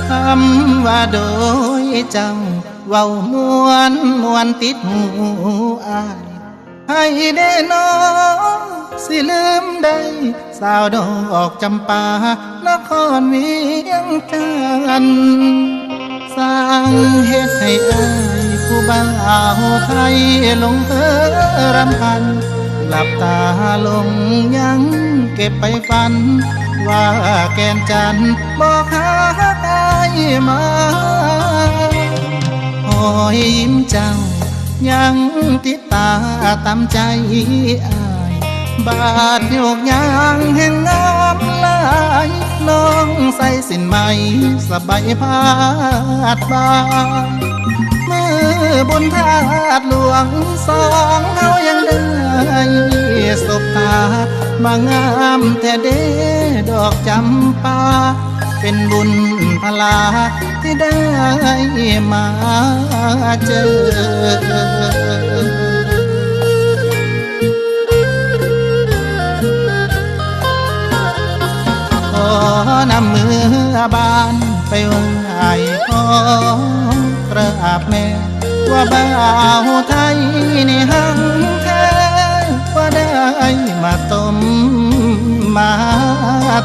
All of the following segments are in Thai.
คำว่าโดยเจ้าเว้ามวนมวนติดหูอายให้ได้น้องสิลืมได้สาวดอกจำปานครเวียงจันทน์สร้างเหตุให้อายผู้บ่าวไทยลงเพ้อรำพันหลับตาลงยังเก็บไปฝันว่าแก้มจันทร์บอกหาอายมาหอยยิ้มเจ้ายังติดตาตามใจอายบาดโยกยางแห่งงามลายน้องใส่สินไหมสบายพาดบานมือบนธาตุหลวงสองเฮายังได้สบตามางามแต่เด้ดอกจำปาเป็นบุญพลาที่ได้มาเจอขอนำมือบานไปไหว้ขอกราบแม่ว่าบ่าวไทยนี่หังแท้ว่าได้มาต้มมา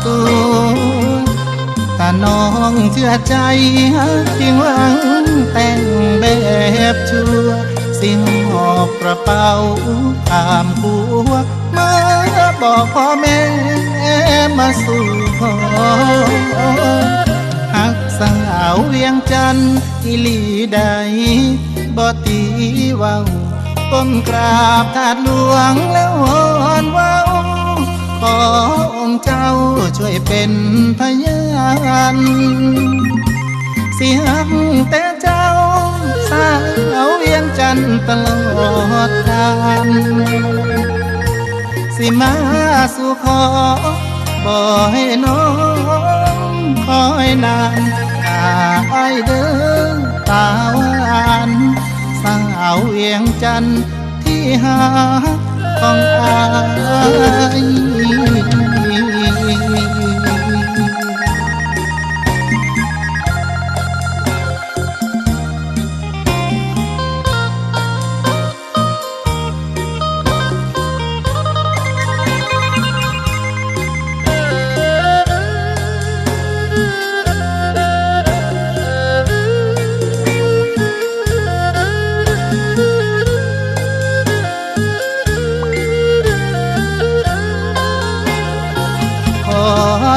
ตูถ้าน้องเชื่อใจจริงหวังแต่งแบบชั่วสิ่งหอบกระเป๋าตามผัวมาบอกพ่อแม่มาสู่ขอหักสาวเวียงจันทร์อีหลีใดบ่ตีเว้าก้มกราบถาดหลวงแล้ววอนเว้าขอองค์เจ้าช่วยเป็นพยานเสียงแต่เจ้าสาวเวียงจันทร์ตลอดกาลสิมาสู่ขอบ่ให้น้องคอยนานอายเดินตาหวานสาวเวียงจันทร์ที่หาของอาย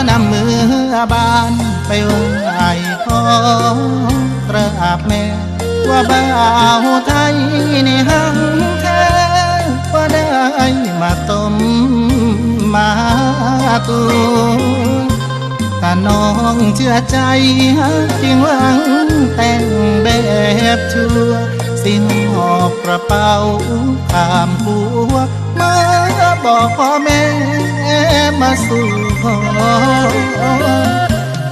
นำมือบานไปไหว้ขอกราบแม่ว่าบ่าวไทยนี่หังแท้ว่าได้มาต้มมาตูถ้าน้องเชื่อใจจริงหวังแต่งแบบชั่วสิ่งหอบกระเป๋าตามผัวมาบอกพ่อแม่มาสู่ขอ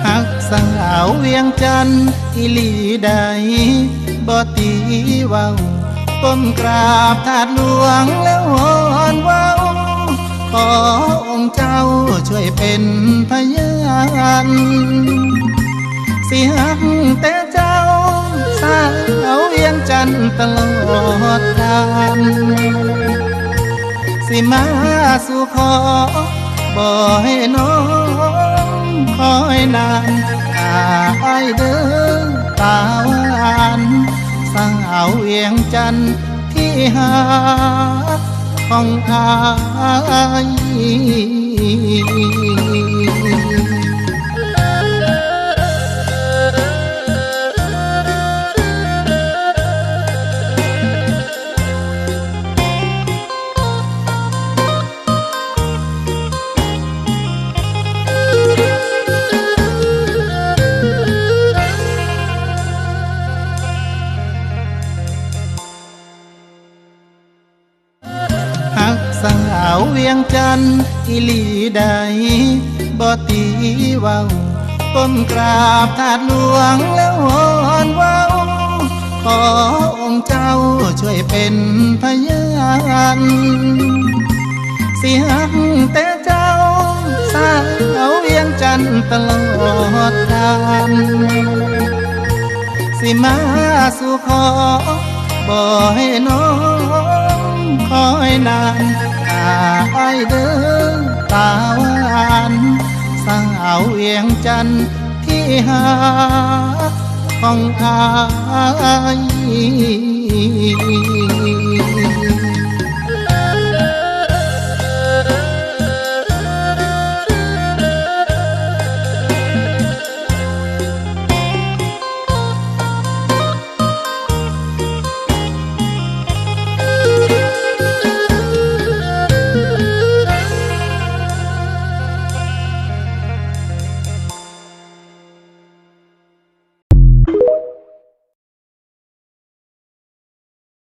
หักสาวเวียงจันทร์อีหลีใดบ่ตีเว้าก้มกราบถาดหลวงแล้ววอนเว้าขอองค์เจ้าช่วยเป็นพยานเสียงแต่เจ้าสาวเวียงจันทร์ตลอดกาลสิมาสู่ขอบ่ให้น้องคอยนานอายเดินตาหวานสาวเวียงจันทร์ที่หาของอายสาวเวียงจันทร์อีหลีใดบ่ตีเว้าก้มกราบถาดหลวงแล้ววอนเว้าขอองค์เจ้าช่วยเป็นพยานเสียงแต่เจ้าสาวเวียงจันทร์ตลอดกาล สิมาสู่ขอบ่ให้น้องคอยนานอายเด้อตาหวานสาวเวียงจันทน์ที่หาของอาย